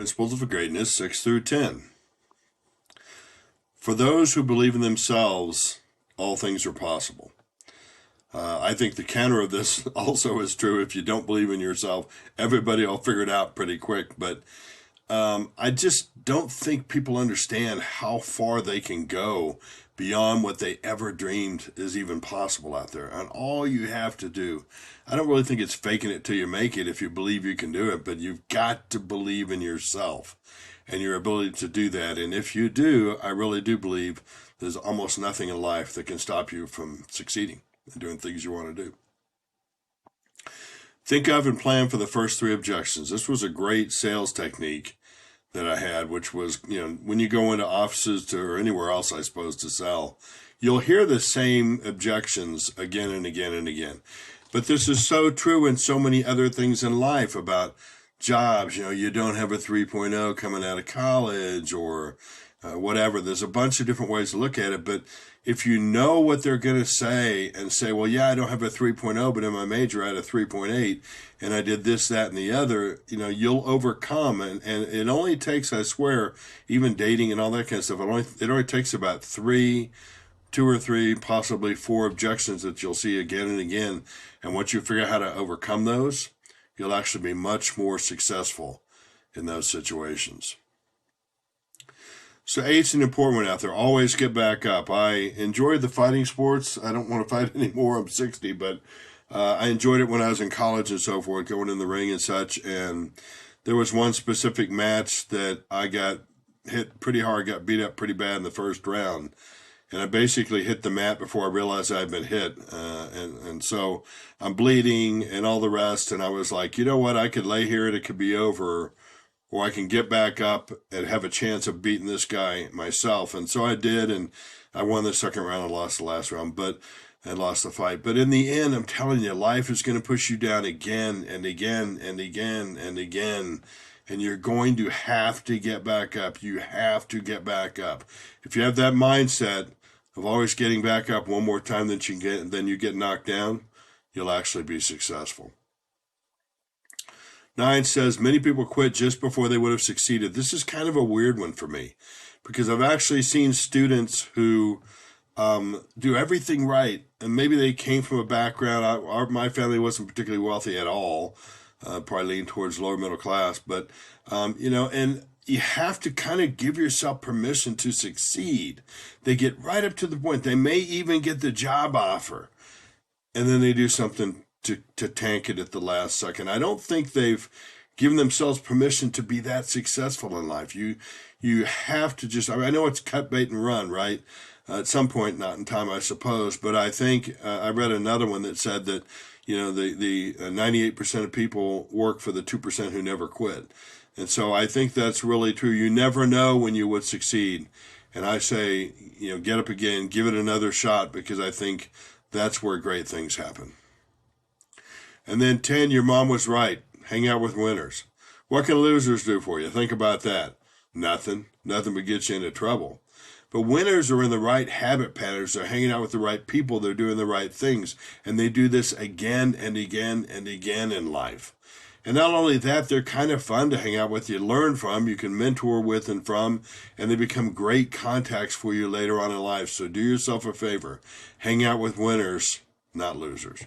Principles of Greatness, 6 through 10. For those who believe in themselves, all things are possible. I think the counter of this also is true. If you don't believe in yourself, everybody will figure it out pretty quick. But I just don't think people understand how far they can go beyond what they ever dreamed is even possible out there. And all you have to do, I don't really think it's faking it till you make it if you believe you can do it, but you've got to believe in yourself and your ability to do that. And if you do, I really do believe there's almost nothing in life that can stop you from succeeding and doing things you want to do. Think of and plan for the first 3 objections. This was a great sales technique that I had, which was, when you go into offices or anywhere else, I suppose, to sell, you'll hear the same objections again and again and again. But this is so true in so many other things in life about jobs. You don't have a 3.0 coming out of college or whatever. There's a bunch of different ways to look at it. But if you know what they're going to say and say, well, yeah, I don't have a 3.0, but in my major I had a 3.8 and I did this, that, and the other, you'll overcome. And it only takes, I swear, even dating and all that kind of stuff, it only takes about 2 or 3, possibly 4 objections that you'll see again and again. And once you figure out how to overcome those, you'll actually be much more successful in those situations. So 8's an important one out there. Always get back up. I enjoyed the fighting sports. I don't want to fight anymore. I'm 60, but I enjoyed it when I was in college and so forth, going in the ring and such. And there was one specific match that I got hit pretty hard, got beat up pretty bad in the first round. And I basically hit the mat before I realized I had been hit. And so I'm bleeding and all the rest. And I was like, you know what? I could lay here and it could be over, or I can get back up and have a chance of beating this guy myself. And so I did, and I won the second round and lost the last round, and lost the fight. But in the end, I'm telling you, life is going to push you down again and again and again and again. And you're going to have to get back up. You have to get back up. If you have that mindset of always getting back up one more time than you get knocked down, you'll actually be successful. 9 says, many people quit just before they would have succeeded. This is kind of a weird one for me because I've actually seen students who do everything right. And maybe they came from a background. My family wasn't particularly wealthy at all, probably leaned towards lower middle class. But, and you have to kind of give yourself permission to succeed. They get right up to the point. They may even get the job offer, and then they do something to tank it at the last second. I don't think they've given themselves permission to be that successful in life. You have to just, I know it's cut bait and run, right? At some point, not in time, I suppose, but I think I read another one that said that, the 98% of people work for the 2% who never quit. And so I think that's really true. You never know when you would succeed. And I say, get up again, give it another shot, because I think that's where great things happen. And then 10, your mom was right. Hang out with winners. What can losers do for you? Think about that. Nothing but get you into trouble. But winners are in the right habit patterns. They're hanging out with the right people. They're doing the right things. And they do this again and again and again in life. And not only that, they're kind of fun to hang out with. You learn from, you can mentor with and from, and they become great contacts for you later on in life. So do yourself a favor. Hang out with winners, not losers.